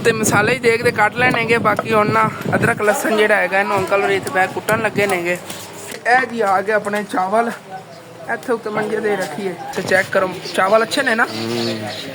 ਤੇ ਮਸਾਲੇ ਹੀ ਦੇਖਦੇ ਕੱਟ ਲੈਣਗੇ। ਬਾਕੀ ਹੁਣ ਨਾ ਅਦਰਕ ਲਸਣ ਜਿਹੜਾ ਹੈਗਾ ਇਹਨੂੰ ਅੰਕਲ ਹੋਰੀ ਇੱਥੇ ਬੈ ਕੁੱਟਣ ਲੱਗੇ ਨੇਗੇ। ਇਹ ਜੀ ਆ ਗਏ ਆਪਣੇ ਚਾਵਲ ਇੱਥੇ ਉੱਤੇ ਮੰਜੇ ਦੇ ਰੱਖੀਏ ਤੇ ਚੈੱਕ ਕਰੋ ਚਾवल अच्छे ने ना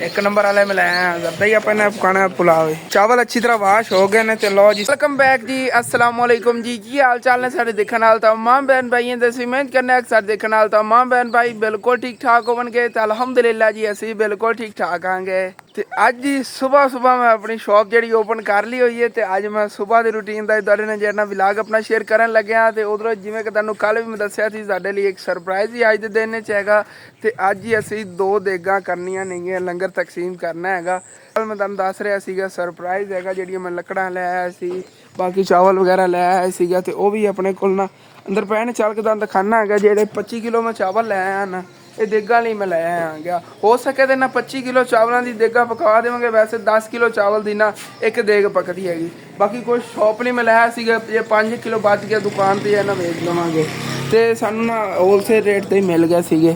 एक नंबर वाले में लाया करता ही अपन पकाना पुलाव चावल अच्छी तरह वाश हो गए ने। चलो जी वेलकम बैक जी अस्सलाम वालेकुम जी की हाल चाल ने सारे देखने वाले तमाम बहन भाई दसी मेहनत करने सारे देखने वाले तमाम बहन भाई बिल्कुल ठीक ठाक होवणगे ते अलहमदुलिल्लाह जी असी बिल्कुल ठीक ठाक आंगे। ਤੇ ਅੱਜ ਹੀ ਸਵੇਰ ਮੈਂ ਆਪਣੀ ਸ਼ਾਪ ਜਿਹੜੀ ਓਪਨ ਕਰ ਲਈ ਹੋਈ ਹੈ ਤੇ ਅੱਜ ਮੈਂ ਸਵੇਰ ਦੀ ਰੂਟੀਨ ਦਾ ਤੁਹਾਡੇ ਨਾਲ ਜਿਹੜਾ ਵਲੌਗ ਆਪਣਾ ਸ਼ੇਅਰ ਕਰਨ ਲੱਗਿਆ। ਤੇ ਉਧਰੋਂ ਜਿਵੇਂ ਕਿ ਤੁਹਾਨੂੰ ਕੱਲ ਵੀ ਮੈਂ ਦੱਸਿਆ ਸੀ ਸਾਡੇ ਲਈ ਇੱਕ ਸਰਪ੍ਰਾਈਜ਼ ਹੀ ਅੱਜ ਦੇ ਦਿਨ 'ਚ ਹੈਗਾ। ਤੇ ਅੱਜ ਹੀ ਅਸੀਂ 2 ਦੇਗਾਂ ਕਰਨੀਆਂ ਨੇਗੀਆਂ ਲੰਗਰ ਤਕਸੀਮ ਕਰਨਾ ਹੈਗਾ। ਕੱਲ ਮੈਂ ਤੁਹਾਨੂੰ ਦੱਸ ਰਿਹਾ ਸੀਗਾ ਸਰਪ੍ਰਾਈਜ਼ ਹੈਗਾ ਜਿਹੜੀਆਂ ਮੈਂ ਲੱਕੜਾਂ ਲੈ ਆਇਆ ਸੀ ਬਾਕੀ ਚਾਵਲ ਵਗੈਰਾ ਲੈ ਆਇਆ ਸੀਗਾ ਤੇ ਉਹ ਵੀ ਆਪਣੇ ਕੋਲ ਨਾ ਅੰਦਰ ਪਏ ਨੇ। ਚੱਲ ਕੇ ਤੁਹਾਨੂੰ ਦਿਖਾਣਾ ਹੈਗਾ ਜਿਹੜੇ 25 ਕਿਲੋ ਮੈਂ ਚਾਵਲ ਲੈ ਆਇਆ ਨਾ ਇਹ ਦੇਗਾ ਲਈ मैं ਲੈ ਆ ਗਿਆ। ਹੋ ਸਕੇ ਤੇ ਨਾ 25 ਕਿਲੋ ਚਾਵਲਾਂ ਦੀ ਦੇਗਾ ਪਕਾ ਦੇਵਾਂਗੇ। ਵੈਸੇ 10 ਕਿਲੋ ਚਾਵਲ ਦੀ ਨਾ ਇੱਕ ਦੇਗ ਪਕਦੀ ਹੈਗੀ। ਬਾਕੀ ਕੋਈ ਸ਼ੌਪ ਲਈ ਮੈਂ ਲਾਇਆ ਸੀਗਾ ਜੇ 5 ਕਿਲੋ ਬਚ ਗਿਆ ਦੁਕਾਨ ਤੇ ਇਹਨਾਂ ਵੇਚ ਲਵਾਂਗੇ ਤੇ ਸਾਨੂੰ ਨਾ ਹੋਲਸੇਲ ਰੇਟ ਤੇ ਹੀ ਮਿਲ ਗਿਆ ਸੀਗੇ।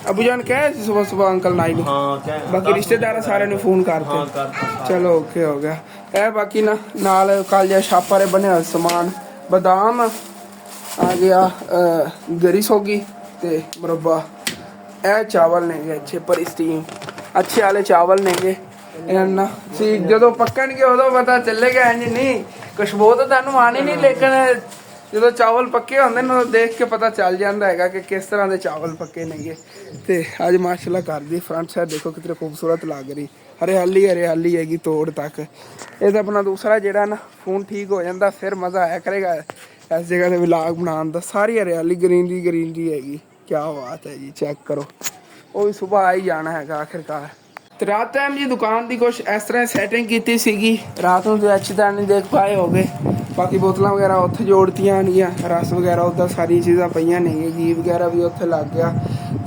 अबू जान कहे सुबह अंकल नाई ने बाकी रिश्तेदार सारे ने फोन करते चलो ओके हो गया। ए बाकी ना नाल कल जा छापा रे बने समान बादाम आ गया गरी सोगी ते मुरब्बा ए चावल ने अच्छे पर स्टीम अच्छे वाले चावल ने ना सी जो पकणगे उदों पता चलेगा। इंज नहीं खुशबू तो तुहानू आनी नहीं लेकिन जो चावल पक्के होंगे ना देख के पता चल जाता है कि किस तरह के चावल पक्के नेगे। तो अज माशाल्लाह घर की फ्रंट साइड देखो कितनी खूबसूरत लग रही हरियाली हैगी तोड़ तक। ये तो अपना दूसरा जोड़ा ना फोन ठीक हो जाता फिर मज़ा आया करेगा इस जगह से व्लॉग बनाने का। सारी हरियाली ग्रीनरी हैगी क्या बात है जी चेक करो। वो भी सुबह आ ही जाना है आखिरकार। तो रात टाइम जी दुकान की कुछ इस तरह सैटिंग की सी रात में तो अच्छी तरह नहीं देख पाए हो गए। बाकी बोतल वगैरह उत्थे जोड़तियां नहीं रस वगैरह उधर सारी चीज़ां पईयां नहीं घी वगैरह भी उत्थे लग गया।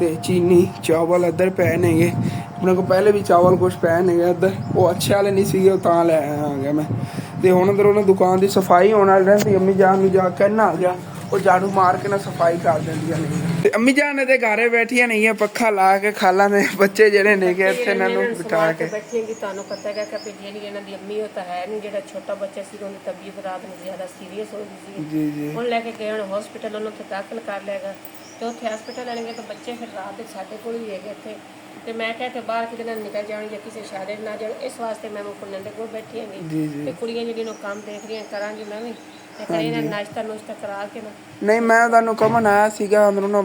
तो चीनी चावल इधर पे नहीं अपने को पहले भी चावल कुछ पे नहीं इधर वो अच्छे वाले नहीं सी तां लै आ गया मैं। तो हुण अंदर उन्हें दुकान की सफाई होने वाली रहती अम्मी जान नूं जा कहना आ गया वो झाड़ू मार के ना सफाई कर देंदियां नहीं। अम्मी जान ने घरे बैठिया नहीं है पक्खा ला के खाला ने बच्चे जेडे ने के इत्थे इन्हां नूं बिठा के बैठेंगी। तुहानू पता है कि जेडी इन्हां दी अम्मी हो तां है नहीं जेड़ा छोटा बच्चा सी उहदी तबीयत रात में ज्यादा सीरियस हो गई सी जी जी हुण लेके गए हुण हॉस्पिटल उन्होंने उत्थे दाखिल कर लियागा। तो उत्थे हॉस्पिटल आएंगे तो बच्चे फिर रात दे साडे कोल ही हैगे इत्थे ਤੇ ਮੈਂ ਕਿਹਾ ਕਿ ਬਾਹਰ ਕਿਤੇ ਨਾ ਨਿਕਲ ਜਾਣ ਜਾਂ ਕਿਸੇ ਸ਼ਾਦੇ ਨਾ ਜਾਣ ਇਸ ਵਾਸਤੇ ਮੈਂ ਮੁੰਡੇ ਦੇ ਕੋਲ ਬੈਠੀ ਹਾਂ ਤੇ ਕੁੜੀਆਂ ਜਿਹੜੀਆਂ ਨੂੰ ਕੰਮ ਦੇਖ ਰਹੀਆਂ ਕਰਾਂਗੀ ਮੈਂ ਵੀ ਤੇ ਕਰੇ ਨਾ ਨਾਸ਼ਤਾ ਨੁਸ਼ਤਾ ਕਰਾ ਕੇ ਨਾ। ਨਹੀਂ ਮੈਂ ਤੁਹਾਨੂੰ ਕਮਨ ਆਇਆ ਸੀਗਾ ਅੰਦਰੋਂ ਨਾ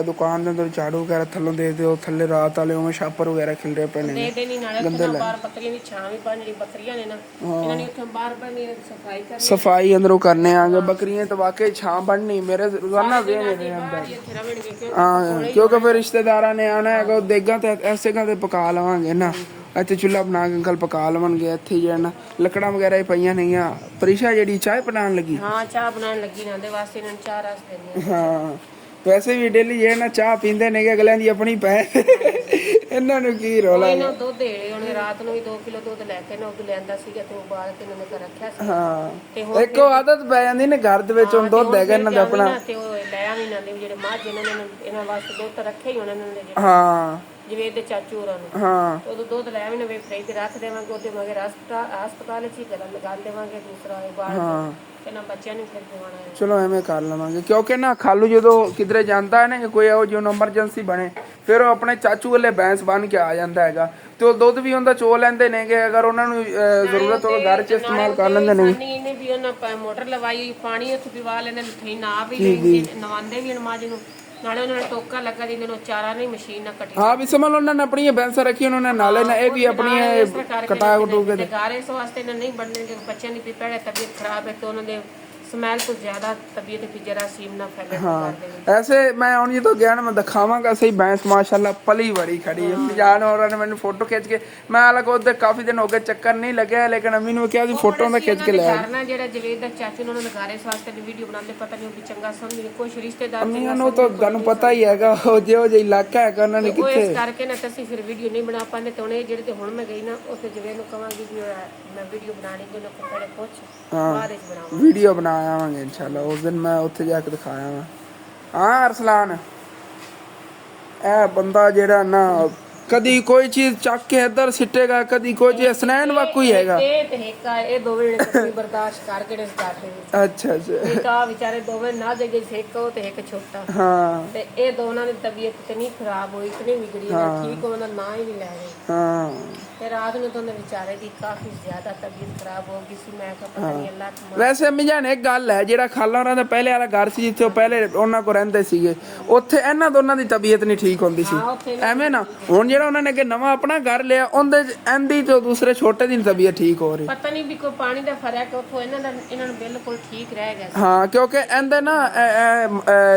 ਦੁਕਾਨ ਦੇ ਅੰਦਰ ਝਾੜੂ ਵਗੈਰਾ ਥੱਲੋਂ ਦੇ ਦਿਓ ਥੱਲੇ ਰਾਤ ਵਾਲੇ ਉਵੇਂ ਛਾਪਰ ਵਗੈਰਾ ਖਿਲਰੇ ਪਏ ਨੇ ਦੇ ਦੇਣੀ ਨਾਲੇ ਉੱਥੇ ਨਾ ਬਾਹਰ ਬੱਕਰੀਆਂ ਦੀ ਛਾਂ ਵੀ ਬਣ ਜਿਹੜੀ ਬੱਕਰੀਆਂ ਨੇ ਨਾ ਇਹਨਾਂ ਨੇ ਉੱਥੇ ਬਾਹਰ ਬਣੀ ਸਫਾਈ ਕਰਨੀ ਸਫਾਈ ਅੰਦਰੋਂ ਕਰਨੇ ਆਗੇ ਬੱਕਰੀਆਂ ਤਾਂ ਵਾਕਈ ਛਾਂ ਬਣਨੀ ਮੇਰੇ ਰੋਜ਼ਾਨਾ ਦੇ ਨੇ ਅੰਦਰ ਹਾਂ ਕਿਉਂਕਿ ਫਿਰ ਰਿਸ਼ਤੇਦਾਰਾਂ ਨੇ ਆਣਾ ਹੈਗਾ ਉਹ ਦੇਗਾ ਤੇ ਐਸੇ ਗਾ ਤੇ ਪਕਾ ਲਵਾਂਗੇ ਨਾ ਇੱਥੇ ਚੁੱਲ੍ਹਾ ਬਣਾ ਕੇ ਅੰਕਲ ਪਕਾ ਲਵਣਗੇ ਇੱਥੇ ਹੀ ਜਾਣਾ ਲੱਕੜਾਂ ਵਗੈਰਾ ਹੀ ਪਈਆਂ ਨਹੀਂ ਆ। ਪ੍ਰਿਸ਼ਾ ਜਿਹੜੀ ਚਾਹ ਬਣਾਉਣ ਲੱਗੀ ਹਾਂ ਚਾਹ ਬਣਾਉਣ ਲੱਗੀ ਨਾ ਦੇ ਵਾਸਤੇ ਇਹਨਾਂ ਨੂੰ ਚਾਹ ਰਸ ਦੇਣੀ ਹਾਂ ਵੈਸੇ ਵੀ ਡੇਲੀ ਜੇ ਨਾ ਚਾਹ ਪੀਂਦੇ ਨੇਗੇ ਅਗਲਿਆਂ ਦੀ ਆਪਣੀ ਪੈ ਇਹਨਾਂ ਨੂੰ ਕੀ ਰੋਲਾ ਇਹਨਾਂ ਦੁੱਧ ਦੇ ਉਹਨੇ ਰਾਤ ਨੂੰ ਵੀ 2 ਕਿਲੋ ਦੁੱਧ ਲੈ ਕੇ ਨਾ ਉਹ ਲੈਂਦਾ ਸੀਗਾ ਤੇ ਉਹ ਬਾਅਦ ਤੇ ਇਹਨਾਂ ਨੇ ਰੱਖਿਆ ਸੀ ਹਾਂ ਤੇ ਇੱਕੋ ਆਦਤ ਪੈ ਜਾਂਦੀ ਨੇ ਘਰ ਦੇ ਵਿੱਚ ਹੁਣ ਦੁੱਧ ਹੈਗਾ ਇਹਨਾਂ ਦਾ ਆਪਣਾ ਤੇ ਉਹ ਲੈ ਆਵੀ ਨਾ ਦੇ ਜਿਹੜੇ ਮੱਝ ਇਹਨਾਂ ਨੇ ਇਹਨਾਂ ਵਾਸਤੇ ਦੁੱਧ ਰੱਖਿਆ ਹੀ ਉਹਨਾਂ ਨੇ ਹਾਂ ਜਿਵੇਂ ਇਹਦੇ ਚਾਚੂ ਹੋਰਾਂ ਨੂੰ ਹਾਂ ਉਦੋਂ ਦੁੱਧ ਲੈ ਆਵੀ ਨਾ ਵੇ ਫ੍ਰਿਜ ਤੇ ਰੱਖ ਦੇਵਾਂਗੇ ਉਹਦੇ ਮਗਰ ਹਸਪਤਾਲ 'ਚ ਹੀ ਗਰਮ ਲਗਾ ਦੇਵਾਂਗੇ ਦੂਸਰਾ ਇਹ ਬਾਹਰ ਇਹਨਾਂ ਬੱਚਿਆਂ ਨੂੰ ਫਿਰ ਦਵਾਉਣਾ ਹੈ। ਚਲੋ ਐਵੇਂ ਕਰ ਲਵਾਂਗੇ ਕਿਉਂਕਿ ਨਾ ਖਾਲੂ ਜਦੋਂ ਕਿਧਰੇ ਜਾਂਦਾ ਹੈ ਨਾ ਕੋਈ ਇਹੋ ਜਿਹੀ ਐਮਰਜੈਂਸੀ ਬਣੇ ਫਿਰ ਉਹ ਆਪਣੇ ਚਾਚੂ ਵਾਲੇ ਬੈਂਸ ਬਣ ਕੇ ਆ ਜਾਂਦਾ ਹੈਗਾ ਤੇ ਉਹ ਦੁੱਧ ਵੀ ਹੁੰਦਾ ਚੋ ਲੈਂਦੇ ਨੇਗੇ ਅਗਰ ਉਹਨਾਂ ਨੂੰ ਜ਼ਰੂਰਤ ਹੋਵੇ ਘਰ 'ਚ ਇਸਤੇਮਾਲ ਕਰ ਲੈਂਦੇ ਨੇ। ਇਹਨੇ ਵੀ ਉਹਨਾਂ ਮੋਟਰ ਲਵਾਈ ਪਾਣੀ ਉੱਥੇ ਪਿਵਾ ਲੈਂਦੇ ਨੇ ਨਾ ਵੀ ਨਵਾਉਂਦੇ ਵੀ ਨਮਾਜ਼ ਨੂੰ ਨਾਲੇ ਉਹਨਾਂ ਨੇ ਟੋਕਾ ਲੱਗਾ ਜਿਹਨਾਂ ਨੂੰ ਚਾਰਾ ਨਹੀਂ ਮਸ਼ੀਨ ਨਾਲ ਕੱਟੀ ਹਾਂ ਵੀ ਸਮਝ ਉਹਨਾਂ ਨੇ ਆਪਣੀਆਂ ਬੈਂਸਾਂ ਰੱਖੀ ਉਹਨਾਂ ਨੇ ਨਾਲੇ ਨਾ ਇਹ ਵੀ ਆਪਣੀਆਂ ਕਟਾ ਕਟੂ ਕੇ ਗਾਰੇ ਇਸ ਵਾਸਤੇ ਨਹੀਂ ਬਣਨੇ ਕਿ ਬੱਚਿਆਂ ਦੀ ਪਹਿਲੇ ਤਬੀਅਤ ਖਰਾਬ ਹੈ ਤੇ ਉਹਨਾਂ ਦੇ स्मेल तो ज्यादा तबीयत की जरासीम ना फैले। हाँ ऐसे मैं ਹੁਣ ਜਦੋਂ ਗਿਆ ਨਾ ਮੈਂ ਦਿਖਾਵਾਂਗਾ ਸਹੀ ਬੈਂਸ ਮਾਸ਼ਾਅੱਲਾ ਪਲੀ ਬੜੀ ਖੜੀ ਹੈ ਜਾਨ ਹੋਰਾਂ ਨੇ ਮੈਨੂੰ ਫੋਟੋ ਖਿੱਚ ਕੇ ਮੈਂ ਹਾਲਾਂਕਿ ਉਹਦੇ ਕਾਫੀ ਦਿਨ ਹੋ ਗਏ ਚੱਕਰ ਨਹੀਂ ਲੱਗਿਆ ਲੇਕਿਨ ਅਮੀ ਨੂੰ ਕਿਹਾ ਸੀ ਫੋਟੋ ਮੈਂ ਖਿੱਚ ਕੇ ਲੈ ਆਇਆ ਕਰਨਾ ਜਿਹੜਾ ਜਵੇਦ ਦਾ ਚਾਚੂ ਉਹਨਾਂ ਨੇ ਗਾਰੇ ਵਾਸਤੇ ਦੀ ਵੀਡੀਓ ਬਣਾਉਂਦੇ ਪਤਾ ਨਹੀਂ ਉਹ ਵੀ ਚੰਗਾ ਸਮਝ ਕੋਈ ਰਿਸ਼ਤੇਦਾਰ ਅਮੀ ਨੂੰ ਤਾਂ ਤੁਹਾਨੂੰ ਪਤਾ ਹੀ ਹੈਗਾ ਉਹ ਜਿਹੋ ਜਿਹਾ ਇਲਾਕਾ ਹੈਗਾ ਉਹਨਾਂ ਨੇ ਕਿੱਥੇ ਇਸ ਕਰਕੇ ਨਾ ਅਸੀਂ ਫਿਰ ਵੀਡੀਓ ਨਹੀਂ ਬਣਾ ਪਾਉਂਦੇ ਤੇ ਉਹਨੇ ਜਿਹੜੇ ਤੇ ਹੁਣ ਮੈਂ ਗਈ ਨਾ ਉੱਥੇ ਜਵੇਦ ਨੂੰ ਕਹਾਂਗੀ ਕਿ ਮੈਂ ਵੀਡੀਓ ਬਣਾਣੀ ਕੋਈ ਨਾ ਕੋਈ ਪੁੱਛ ਬਾਅਦ ਵਿੱਚ ਬਣਾਵਾਂਗੇ ਵੀਡੀਓ ਬਣਾ ਆਵਾਂਗੇ ਇਨਸ਼ਾਅੱਲਾ उस दिन मैं उत्थे जाके दिखाया वा। हाँ अरसलान ए बंदा जेड़ा ना कदी कोई चीज चक के इधर सिटेगा, कदी कोई चीज स्नैन वाकू ही हैगा। ये दोवे जने बर्दाश्त करके ने जाते। अच्छा अच्छा। एक आ बेचारे दोवे ना जगे सेको ते एक छोटा। हाँ ते ए दोनों की तबीयत इतनी खराब हुई, इतनी बिगड़ी है, ठीक होना ना ही नहीं ले रहे। हाँ फिर रात में तो बेचारे की काफी ज्यादा तबीयत खराब हो गई सी। मैं पता नहीं अल्लाह की ਵੈਸੇ ਅੰਮੀ ਜਾਨ ਇੱਕ ਗੱਲ ਹੈ, ਜਿਹੜਾ ਖਾਲਾ ਹੋਰਾਂ ਦਾ ਪਹਿਲੇ ਵਾਲਾ ਘਰ ਸੀ ਜਿੱਥੇ ਉਹ ਪਹਿਲੇ ਉਹਨਾਂ ਕੋਲ ਰਹਿੰਦੇ ਸੀਗੇ, ਉੱਥੇ ਇਹਨਾਂ ਦੋਨਾਂ ਦੀ ਤਬੀਅਤ ਨਹੀਂ ਠੀਕ ਹੁੰਦੀ ਸੀ ਐਵੇਂ ਨਾ। ਹੁਣ ਜਿਹੜਾ ਉਹਨਾਂ ਨੇ ਅੱਗੇ ਨਵਾਂ ਆਪਣਾ ਘਰ ਲਿਆ ਉਹਦੇ ਚ ਇਹਦੀ ਤੇ ਦੂਸਰੇ ਛੋਟੇ ਦੀ ਤਬੀਅਤ ਠੀਕ ਹੋ ਰਹੀ। ਪਤਾ ਨਹੀਂ ਵੀ ਕੋਈ ਪਾਣੀ ਦਾ ਫਰਕ ਉੱਥੋਂ ਇਹਨਾਂ ਨੂੰ ਬਿਲਕੁਲ ਠੀਕ ਰਹਿ ਗਿਆ ਸੀ। ਹਾਂ ਕਿਉਂਕਿ ਇਹਦੇ ਨਾ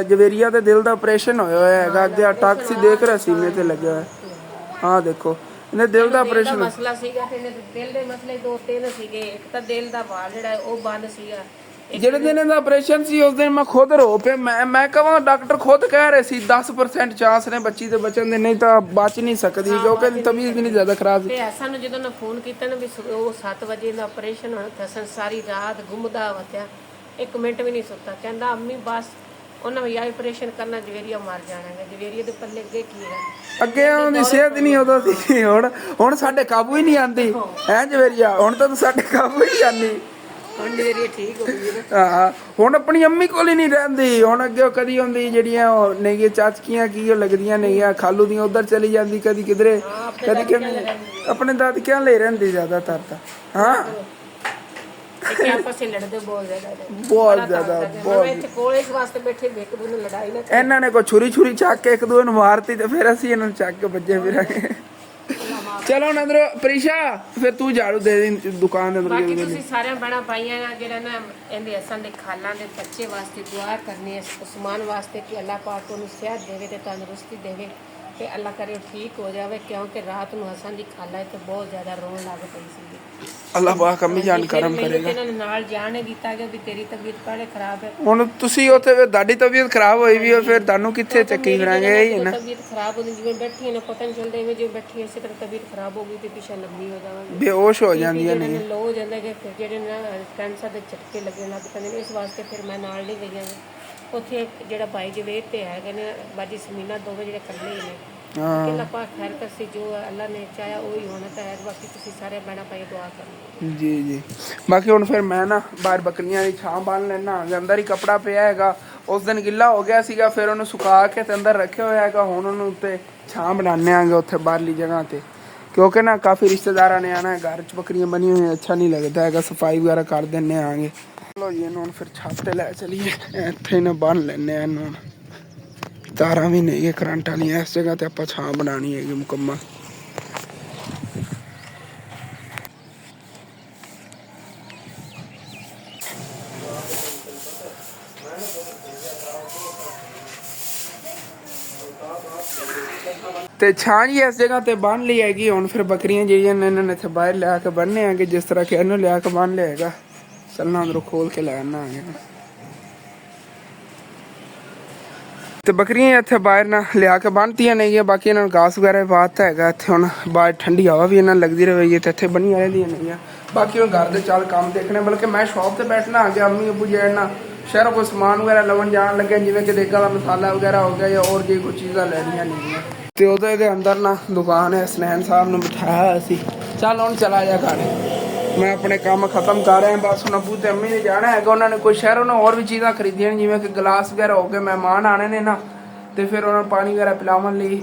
ਜਵੇਰੀਆ ਦੇ ਦਿਲ ਦਾ ਆਪਰੇਸ਼ਨ ਹੋਇਆ ਹੈਗਾ, ਅੱਗੇ ਟਾਕਸੀ ਦੇਖ ਰਿਹਾ ਸੀ ਮੇਰੇ ਤੇ ਲੱਗਿਆ ਹੋਇਆ। ਹਾਂ ਦੇਖੋ ਇਹਨੇ ਦਿਲ ਦਾ ਆਪਰੇਸ਼ਨ ਮਸਲਾ ਸੀਗਾ ਤੇ ਇਹਨੇ ਦਿਲ ਦੇ ਮਸਲੇ ਦੋ ਤਿੰਨ ਸੀਗੇ। ਇੱਕ ਤਾਂ ਦਿਲ ਦਾ ਵਾਲ ਜਿਹੜਾ ਉਹ ਬੰਦ ਸੀਗਾ। ਜਿਹੜੇ ਦਿਨ ਇਹਦਾ ਆਪਰੇਸ਼ਨ ਸੀ ਉਸ ਦਿਨ ਮੈਂ ਖੁਦ ਰੋ ਪਿਆ। ਮੈਂ ਕਹਾਂ ਡਾਕਟਰ ਖੁਦ ਕਹਿ ਰਹੇ ਸੀ 10% ਚਾਂਸ ਨੇ ਬੱਚੀ ਦੇ ਬਚਣ ਦੇ, ਨਹੀਂ ਤਾਂ ਬਚ ਨਹੀਂ ਸਕਦੀ ਕਿਉਂਕਿ ਇਹਦੀ ਤਬੀਅਤ ਨਹੀਂ ਜ਼ਿਆਦਾ ਖਰਾਬ ਸੀ। ਤੇ ਸਾਨੂੰ ਜਦੋਂ ਨਾ ਫੋਨ ਕੀਤਾ ਨਾ ਵੀ ਉਹ 7 ਵਜੇ ਦਾ ਆਪਰੇਸ਼ਨ ਹੋਣਾ ਤਾਂ ਸਾਰੀ ਰਾਤ ਗੁੰਮਦਾ ਵਤਿਆ, 1 ਮਿੰਟ ਵੀ ਨਹੀਂ ਸੁੱਤਾ। ਕਹਿੰਦਾ ਅੰਮੀ ਬਸ ਉਹਨਾਂ ਵੀ ਆਪਰੇਸ਼ਨ ਕਰਨਾ, ਜਵੇਰੀਆ ਮਰ ਜਾਣਾ ਹੈ। ਜਵੇਰੀਆ ਦੇ ਪੱਲੇ ਅੱਗੇ ਕੀ ਹੈ, ਅੱਗੇ ਉਹਦੀ ਸਿਹਤ ਨਹੀਂ ਉਦੋਂ ਸੀ। ਹੁਣ ਸਾਡੇ ਕਾਬੂ ਹੀ ਨਹੀਂ ਆਂਦੀ ਹੈ ਜਵੇਰੀਆ, ਹੁਣ ਤਾਂ ਸਾਡੇ ਕਾਬੂ ਹੀ ਆਂਦੀ। ਹੁਣ ਜਵੇਰੀਆ ਠੀਕ ਹੋ ਗਈ। ਹਾਂ ਹੁਣ ਆਪਣੀ ਅੰਮੀ ਕੋਲ ਹੀ ਨਹੀਂ ਰਹਿੰਦੀ। ਹੁਣ ਅੱਗੇ ਕਦੀ ਹੁੰਦੀ ਜਿਹੜੀਆਂ ਨਹੀਂ ਚਾਚਕੀਆਂ ਕੀ ਉਹ ਲੱਗਦੀਆਂ ਨਹੀਂ ਖਾਲੂ ਦੀਆਂ ਉਧਰ ਚਲੀ ਜਾਂਦੀ, ਕਦੀ ਕਿਧਰੇ, ਕਦੀ ਕਿਵੇਂ ਆਪਣੇ ਦਾਦਕਿਆਂ ਲਈ ਰਹਿੰਦੀ ਜ਼ਿਆਦਾਤਰ ਤਾਂ। ਹਾਂ ਆਪਸ ਵਿੱਚ ਲੜਦੇ ਬਹੁਤ ਜ਼ਿਆਦਾ ਬਹੁਤ। ਇੱਥੇ ਕੋਲ ਇਸ ਵਾਸਤੇ ਬੈਠੇ ਵੀ ਇੱਕ ਦੂਜੇ ਨਾਲ ਲੜਾਈ ਨਾ। ਇਹਨਾਂ ਨੇ ਕੋਈ ਛੁਰੀ ਚੱਕ ਕੇ ਇੱਕ ਦੂਜੇ ਨੂੰ ਮਾਰਤੀ ਤੇ ਫਿਰ ਅਸੀਂ ਇਹਨਾਂ ਨੂੰ ਚੱਕ ਕੇ ਵੱਜੇ ਫਿਰਾਂਗੇ। ਚਲੋ ਹੁਣ ਅੰਦਰ ਪ੍ਰੀਸ਼ਾ ਫਿਰ ਤੂੰ ਝਾੜੂ ਦੇ ਦੇ ਦੁਕਾਨ ਦੇ ਅੰਦਰ। ਬਾਕੀ ਤੁਸੀਂ ਸਾਰਿਆਂ ਬਣਾ ਪਾਈਆਂ ਜਿਹੜਾ ਨਾ ਇਹਦੇ ਅਸਾਂ ਦੇ ਖਾਲਾਂ ਦੇ ਬੱਚੇ ਵਾਸਤੇ ਦੁਆ ਕਰਨੀ ਹੈ, ਉਸਮਾਨ ਵਾਸਤੇ ਕਿ ਅੱਲਾਹ ਪਾਕ ਉਹਨੂੰ ਸਿਹਤ ਦੇਵੇ ਤੇ ਤੰਦਰੁਸਤੀ ਦੇਵੇ ਤੇ ਅੱਲਾਹ ਕਰੇ ਠੀਕ ਹੋ ਜਾਵੇ। ਕਿਉਂਕਿ ਰਾਤ ਨੂੰ ਅਸਾਂ ਦੀ ਖਾਲਾ ਇੱਥੇ ਬਹੁਤ ਜ਼ਿਆਦਾ ਰੋਣ ਲੱਗ ਪਈ ਸੀ। ਅੱਲਾਹ ਪਾਕ ਅੰਮੀ ਜਾਨ ਕਰਮ ਕਰੇਗਾ। ਇਹਨਾਂ ਨੇ ਨਾਲ ਜਾਣ ਕੀਤਾ ਕਿ ਵੀ ਤੇਰੀ ਤਬੀਅਤ ਪਹਿਲੇ ਖਰਾਬ ਹੈ। ਹੁਣ ਤੁਸੀਂ ਉੱਥੇ ਤੁਹਾਡੀ ਤਬੀਅਤ ਖਰਾਬ ਹੋਈ ਵੀ ਫਿਰ ਤੁਹਾਨੂੰ ਕਿੱਥੇ ਚੱਕੀ ਫਿਰਾਂਗੇ ਇਹ ਨਾ। ਤਬੀਅਤ ਖਰਾਬ ਹੁੰਦੀ ਜਿਵੇਂ ਬੈਠੀ ਨਾ ਪਤਾ ਨਹੀਂ ਚੱਲਦਾ, ਜਿਵੇਂ ਬੈਠੀ ਇਸੇ ਤਰ੍ਹਾਂ ਤਬੀਅਤ ਖਰਾਬ ਹੋ ਗਈ ਤੇ ਪਿੱਛੇ ਲੰਮੀ ਹੋ ਜਾਵਾਂਗੇ, ਬੇਹੋਸ਼ ਹੋ ਜਾਂਦੀਆਂ ਨੇ, ਲੋ ਹੋ ਜਾਂਦਾ ਕਿ ਫਿਰ ਜਿਹੜੇ ਨਾ ਕੈਂਸਰ ਦੇ ਝਟਕੇ ਲੱਗਣ ਲੱਗ ਪੈਂਦੇ ਨੇ। ਇਸ ਵਾਸਤੇ ਫਿਰ ਮੈਂ ਨਾਲ ਨਹੀਂ ਗਈਆਂ। ਉੱਥੇ ਜਿਹੜਾ ਭਾਈ ਜਵੇਦ ਤੇ ਹੈਗੇ ਨੇ ਬਾਜੀ ਸਮੀਨਾ ਦੋਵੇਂ ਜਿਹੜੇ ਇਕੱਲੇ ਹੀ ਨੇ। ਅੱਲਾਹ ਪਾਕ ਖੈਰ ਕਰਸੀ, ਜੋ ਅੱਲਾਹ ਨੇ ਚਾਹਿਆ ਉਹ ਹੀ ਹੋਣਾ ਤਾਂ ਹੈ। ਬਾਕੀ ਤੁਸੀਂ ਸਾਰੇ ਬਹਿਣਾ ਪਾਈ ਦੁਆ ਕਰੋ। ਜੀ ਬਾਕੀ ਹੁਣ ਫਿਰ ਮੈਂ ਨਾ ਬਾਹਰ ਬੱਕਰੀਆਂ ਦੀ ਛਾਂ ਬੰਨ ਲੈਣਾ। ਅੰਦਰ ਹੀ ਕੱਪੜਾ ਪਿਆ ਹੈਗਾ, ਉਸ ਦਿਨ ਗਿੱਲਾ ਹੋ ਗਿਆ ਸੀਗਾ, ਫਿਰ ਉਹਨੂੰ ਸੁਕਾ ਕੇ ਤੇ ਅੰਦਰ ਰੱਖਿਆ ਹੋਇਆ ਹੈਗਾ। ਹੁਣ ਉਹਨੂੰ ਉੱਤੇ ਛਾਂ ਬਣਾਉਂਦੇ ਆਂਗੇ ਉੱਥੇ ਬਾਹਰਲੀ ਜਗ੍ਹਾ ਤੇ, ਕਿਉਂਕਿ ਨਾ ਕਾਫੀ ਰਿਸ਼ਤੇਦਾਰਾਂ ਨੇ ਆਣਾ, ਘਰ 'ਚ ਬੱਕਰੀਆਂ ਬਣੀਆਂ ਹੋਈਆਂ ਅੱਛਾ ਨਹੀਂ ਲੱਗਦਾ ਹੈਗਾ, ਸਫਾਈ ਵਗੈਰਾ ਕਰ ਦਿੰਦੇ ਆਂਗੇ। ਚਲੋ ਜੀ ਇਹਨੂੰ ਹੁਣ ਫਿਰ ਛੱਤ ਤੇ ਲੈ ਚਲੀਏ, ਇੱਥੇ ਨਾ ਬੰਨ ਲੈਂਦੇ ਆ ਇਹਨੂੰ। ਤਾਰਾਂ ਵੀ ਨਹੀਂ ਕਰੰਟ ਵਾਲੀਆਂ, ਇਸ ਜਗ੍ਹਾ ਤੇ ਆਪਾਂ ਛਾਂ ਬਣਾਉਣੀ ਹੈਗੀ ਮੁਕੰਮਲ। ਤੇ ਛਾਂ ਜੀ ਇਸ ਜਗ੍ਹਾ ਤੇ ਬੰਨ ਲਈ ਹੈਗੀ। ਹੁਣ ਫਿਰ ਬੱਕਰੀਆਂ ਜਿਹੜੀਆਂ ਨੇ ਇਹਨਾਂ ਨੇ ਇੱਥੇ ਬਾਹਰ ਲਿਆ ਕੇ ਬੰਨ੍ਹਨੇ ਆਂਗੇ, ਜਿਸ ਤਰ੍ਹਾਂ ਕਿ ਇਹਨੂੰ ਲਿਆ ਕੇ ਬੰਨ ਲਿਆ ਹੈਗਾ। ਚੱਲਣਾ ਅੰਦਰੋਂ ਖੋਲ ਕੇ ਲੈ ਆਣਾ ਆਂਗੇ ਤੇ ਬੱਕਰੀਆਂ ਇੱਥੇ ਬਾਹਰ ਨਾ ਲਿਆ ਕੇ ਬੰਨ੍ਹਤੀਆਂ ਨਹੀਂ। ਬਾਕੀ ਇਹਨਾਂ ਨੂੰ ਘਾਸ ਵਗੈਰਾ ਪਾਤਾ ਹੈਗਾ ਇੱਥੇ। ਹੁਣ ਬਾਹਰ ਠੰਡੀ ਹਵਾ ਵੀ ਇਹਨਾਂ ਨੂੰ ਲੱਗਦੀ ਰਹੇਗੀ ਤੇ ਇੱਥੇ ਬਣੀ ਰਹਿੰਦੀਆਂ ਨਹੀਂ। ਬਾਕੀ ਹੁਣ ਘਰ ਦੇ ਚੱਲ ਕੰਮ ਦੇਖਣੇ, ਬਲਕਿ ਮੈਂ ਸ਼ੌਪ ਤੇ ਬੈਠਣਾ ਆ ਗਿਆ। ਅੰਮੀ ਅੱਬੂ ਜੈਨ ਨਾਲ ਸ਼ਹਿਰੋਂ ਕੋਈ ਸਮਾਨ ਵਗੈਰਾ ਲਵਣ ਜਾਣ ਲੱਗੇ, ਜਿਵੇਂ ਕਿ ਦੇਗਾ ਦਾ ਮਸਾਲਾ ਵਗੈਰਾ ਹੋ ਗਿਆ ਜਾਂ ਹੋਰ ਜੇ ਕੋਈ ਚੀਜ਼ਾਂ ਲੈਣੀਆਂ ਨਹੀਂ। ਤੇ ਉਹਦੇ ਅੰਦਰ ਨਾ ਦੁਕਾਨ ਹੈ, ਸਨੈਨ ਸਾਹਿਬ ਨੂੰ ਬਿਠਾਇਆ ਸੀ। ਚੱਲ ਹੁਣ ਚਲਾ ਜਾ ਘਰ, ਮੈਂ ਆਪਣੇ ਕੰਮ ਖਤਮ ਕਰ ਰਿਹਾ। ਬਸ ਹੁਣ ਅੱਬੂ ਤੇ ਅੰਮੀ ਨੇ ਜਾਣਾ ਹੈਗਾ, ਉਹਨਾਂ ਨੇ ਕੋਈ ਸ਼ਹਿਰੋਂ ਨਾ ਹੋਰ ਵੀ ਚੀਜ਼ਾਂ ਖਰੀਦੀਆਂ ਨੇ, ਜਿਵੇਂ ਕਿ ਗਲਾਸ ਵਗੈਰਾ ਹੋ ਗਏ। ਮਹਿਮਾਨ ਆਣੇ ਨੇ ਨਾ, ਤੇ ਫਿਰ ਉਹਨਾਂ ਨੂੰ ਪਾਣੀ ਵਗੈਰਾ ਪਿਲਾਉਣ ਲਈ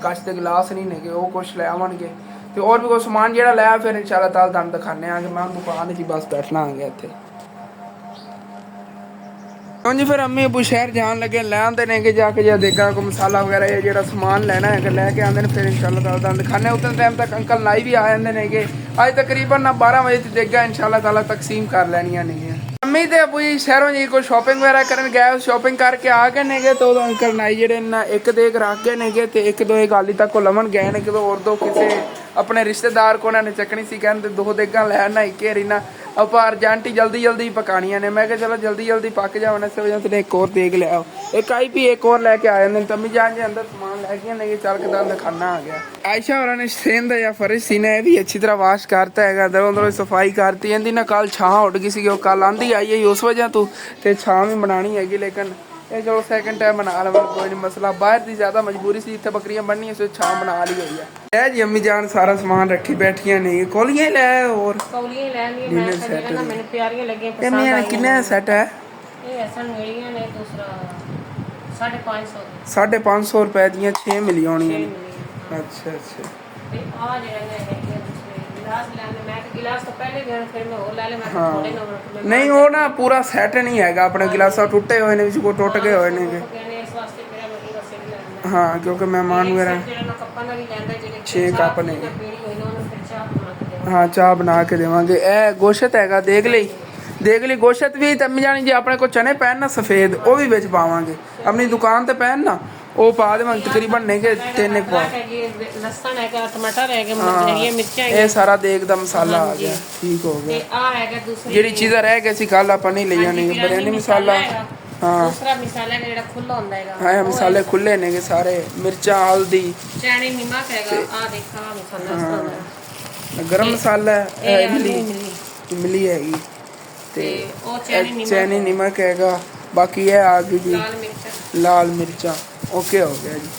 ਕੱਚ ਦੇ ਗਲਾਸ ਨਹੀਂ ਨੇਗੇ, ਉਹ ਕੁਛ ਲੈ ਆਵਣਗੇ। ਤੇ ਹੋਰ ਵੀ ਕੋਈ ਸਮਾਨ ਜਿਹੜਾ ਲਿਆ ਫਿਰ ਇਨਸ਼ਾਅੱਲਾ ਤਾਲਾ ਤੁਹਾਨੂੰ ਦਿਖਾਉਂਦੇ ਆਂਗੇ। ਮੈਂ ਦੁਕਾਨ 'ਚ ਹੀ ਬਸ ਬੈਠਣਾ ਆਂਗੇ ਇੱਥੇ। ਹਾਂਜੀ ਫਿਰ ਅੰਮੀ ਅੱਬੂ ਸ਼ਹਿਰ ਜਾਣ ਲੱਗੇ, ਲੈ ਆਉਂਦੇ ਨੇ ਕਿ ਜਾ ਕੇ ਜਾਂ ਦੇਗਾ ਕੋਈ ਮਸਾਲਾ ਵਗੈਰਾ ਜਾਂ ਜਿਹੜਾ ਸਮਾਨ ਲੈਣਾ ਹੈਗਾ ਲੈ ਕੇ ਆਉਂਦੇ ਨੇ। ਫਿਰ ਇਨਸ਼ਾਅੱਲਾ ਤਾਲਾ ਤੁਹਾਨੂੰ ਦਿਖਾਉਂਦੇ। ਉਤਨੇ ਟਾਈਮ ਤੱਕ ਅੰਕਲ ਨਾਈ ਵੀ ਆ ਜਾਂਦੇ ਨੇਗੇ। ਅੱਜ ਤਕਰੀਬਨ ਨਾ 12 ਵਜੇ ਤੇ ਦੇਗਾ ਇਨਸ਼ਾਅੱਲਾ ਤਾਲਾ ਤਕਸੀਮ ਕਰ ਲੈਣੀਆਂ ਨੇਗੀਆਂ। ਅੰਮੀ ਤੇ ਅੱਬੂ ਜੀ ਸ਼ਹਿਰੋਂ ਜੀ ਕੋਈ ਸ਼ਾਪਿੰਗ ਵਗੈਰਾ ਕਰਨ ਗਏ, ਸ਼ਾਪਿੰਗ ਕਰਕੇ ਆ ਗਏ ਨੇਗੇ। ਤੇ ਉਦੋਂ ਅੰਕਲ ਨਾਈ ਜਿਹੜੇ ਨਾ ਇੱਕ ਦੇਗ ਰੱਖ ਗਏ ਨੇਗੇ ਤੇ ਇੱਕ ਦੋ ਗਾਲੀ ਤੱਕ ਉਹ ਲਵਣ ਗਏ ਨੇ, ਕਿਦੋਂ ਹੋਰ ਦੋ ਕਿਸੇ ਆਪਣੇ ਰਿਸ਼ਤੇਦਾਰ ਕੋ ਉਹਨਾਂ ਨੇ ਚੱਕਣੀ ਸੀ। ਕਹਿੰਦੇ 2 ਦੇਗਾਂ ਲੈਣ ਨਾ ਇੱਕੇ ਰੀ ਨਾ ਆਪਾਂ ਅਰਜੈਂਟੀ ਜਲਦੀ ਪਕਾਣੀਆਂ ਨੇ। ਮੈਂ ਕਿਹਾ ਚਲੋ ਜਲਦੀ ਪੱਕ ਜਾਣ, ਇਸ ਵਜ੍ਹਾ ਤੇ ਇੱਕ ਹੋਰ ਦੇਗ ਲੈ ਆਓ। ਇੱਕ ਆਈ ਵੀ ਇੱਕ ਹੋਰ ਲੈ ਕੇ ਆ ਜਾਂਦੇ ਨੇ। ਤੰਮੀ ਜਾਣ ਜੇ ਅੰਦਰ ਸਮਾਨ ਲੈ ਕੇ ਨਹੀਂ ਚੱਲ ਕੇ ਦਾ ਖਾਣਾ ਆ ਗਿਆ। ਆਇਸ਼ਾ ਹੋਰਾਂ ਨੇ ਸੇਨ ਦਾ ਜਾਂ ਫਰਜ਼ ਸੀ ਨੇ ਇਹ ਵੀ ਅੱਛੀ ਤਰ੍ਹਾਂ ਵਾਸ਼ ਕਰਤਾ ਹੈਗਾ, ਅੰਦਰੋਂ ਸਫਾਈ ਕਰਤੀ। ਇਹਦੀ ਨਾ ਕੱਲ ਛਾਂ ਉੱਡ ਗਈ ਸੀਗੀ, ਉਹ ਕੱਲ ਆਂਦੀ ਆਈ ਹੈ ਉਸ ਵਜ੍ਹਾ ਤੋਂ, ਤੇ ਛਾਂ ਵੀ ਬਣਾਉਣੀ ਹੈਗੀ। ਲੇਕਿਨ ਇਹ ਚਲੋ ਸੈਕਿੰਡ ਟਾਈਮ ਬਣਾ ਲਵਾਂ, ਕੋਈ ਨਹੀਂ ਮਸਲਾ। ਬਾਹਰ ਦੀ ਜ਼ਿਆਦਾ ਮਜਬੂਰੀ ਸੀ, ਇੱਥੇ ਬੱਕਰੀਆਂ ਬਣਨੀਆਂ ਸੀ, ਛਾਂ ਬਣਾ ਲਈ ਹੋਈ ਹੈ। ਇਹ ਜੀ ਅੰਮੀ ਜਾਨ ਸਾਰਾ ਸਮਾਨ ਰੱਖੀ ਬੈਠੀਆਂ ਨੇ। ਕੋਲੀਆਂ ਲੈ ਹੋਰ ਕੌਲੀਆਂ ਲੈ ਲਈਆਂ, ਮੈਂ ਕਹਿੰਦਾ ਮੈਨੂੰ ਪਿਆਰੀਆਂ ਲੱਗੀਆਂ, ਪਸੰਦ ਕਿੰਨੀਆਂ ਆਈਆਂ। ਕਿੰਨੇ ਸੈੱਟ ਹੈ? ਇਹ ਅਸਲ ਮਿਲੀਆਂ ਨੇ ਦੂਸਰਾ 550 550 ਰੁਪਏ ਦੀਆਂ 6 ਮਿਲੀ ਹੋਣੀਆਂ ਨੇ। ਅੱਛਾ ਤੇ ਆ ਜਿਹੜੇ ਨੇ ਹੈਗੇ ਦੂਸਰੇ ਗਿਲਾਸ ਲੈਣੇ, ਮੈਂ ਕਿ ਗਿਲਾਸ ਤੋਂ ਪਹਿਲੇ ਦੇਣ, ਫਿਰ ਮੈਂ ਹੋਰ ਲੈ ਲੈ, ਮੈਂ ਥੋੜੇ ਨਾ ਨਹੀਂ ਉਹ ਨਾ ਪੂਰਾ ਸੈੱਟ ਨਹੀਂ ਹੈਗਾ ਆਪਣੇ ਗਿਲਾਸਾਂ, ਟੁੱਟੇ ਹੋਏ ਨੇ ਵਿੱਚ, ਕੋ ਟੁੱਟ ਗਏ ਹੋਏ ਨੇ। ਇਸ ਵਾਸਤੇ ਮੇਰਾ ਬੜੀ ਵਸੇ ਲੈਣਾ। ਹਾਂ ਕਿਉਂਕਿ ਮਹਿਮਾਨ ਵਗੈਰਾ ਜਿਹੜਾ ਨਾ ਕੱਪਾਂ ਦਾ ਵੀ ਲੈਂਦਾ, ਜਿਹੜੇ 6 ਕੱਪ ਨੇ। ਪੀਣੀ ਹੋਈ ਨਾ ਉਹਨੂੰ ਫਿਰ ਚਾਹ ਬਣਾ ਕੇ ਦੇਵਾਂ। ਹਾਂ ਚਾਹ ਬਣਾ ਕੇ ਦੇਵਾਂਗੇ। ਇਹ ਗੋਸ਼ਤ ਹੈਗਾ, ਦੇਖ ਲਈ ਗੋਸ਼ਤ ਵੀ ਤੰਮੀ ਜਾਣੀ। ਜੇ ਆਪਣੇ ਕੋਲ ਚਨੇ ਪੈਣ ਨਾ ਸਫੇਦ, ਉਹ ਵੀ ਵਿੱਚ ਪਾਵਾਂਗੇ। ਆਪਣੀ ਦੁਕਾਨ ਤੇ ਪੈਣ ਨਾ, ਉਹ ਪਾ ਦੇਵਾਂਗੇ। ਤਕਰੀਬਨ ਨੇ ਕਿ 3 ਪਾ। ਲਸਣ ਹੈਗਾ, ਟਮਾਟਰ ਹੈਗੇ, ਮਿਰਚਾਂ, ਇਹ ਸਾਰਾ ਦੇਗ ਦਾ ਮਸਾਲਾ ਆ ਗਿਆ। ਠੀਕ ਹੋ ਗਿਆ। ਤੇ ਆ ਹੈਗਾ ਦੂਸਰੀ ਜਿਹੜੀ ਚੀਜ਼ਾਂ ਰਹਿ ਗਈ ਸੀ ਕੱਲ ਆਪਾਂ ਨਹੀਂ ਲਈਆਂ ਨੇ, ਬਿਰਿਆਨੀ ਮਸਾਲਾ। ਹਾਂ ਦੂਸਰਾ ਮਸਾਲਾ ਜਿਹੜਾ ਖੁੱਲਾ ਹੁੰਦਾ ਹੈਗਾ, ਹਾਂ ਮਸਾਲੇ ਖੁੱਲੇ ਨੇਗੇ ਸਾਰੇ। ਮਿਰਚਾਂ, ਹਲਦੀ, ਚਣੇ, ਨਮਕ ਹੈਗਾ। ਆ ਦੇਖਾ ਮਸਾਲਾ ਗਰਮ ਮਸਾਲਾ, ਇਮਲੀ ਹੈਗੀ, ਤੇ ਉਹ ਚੈਨੀ ਨਮਕ ਹੈਗਾ। ਬਾਕੀ ਇਹ ਆ ਗਈ ਜੀ ਲਾਲ ਮਿਰਚਾਂ। ਓਕੇ ਹੋ ਗਿਆ ਜੀ।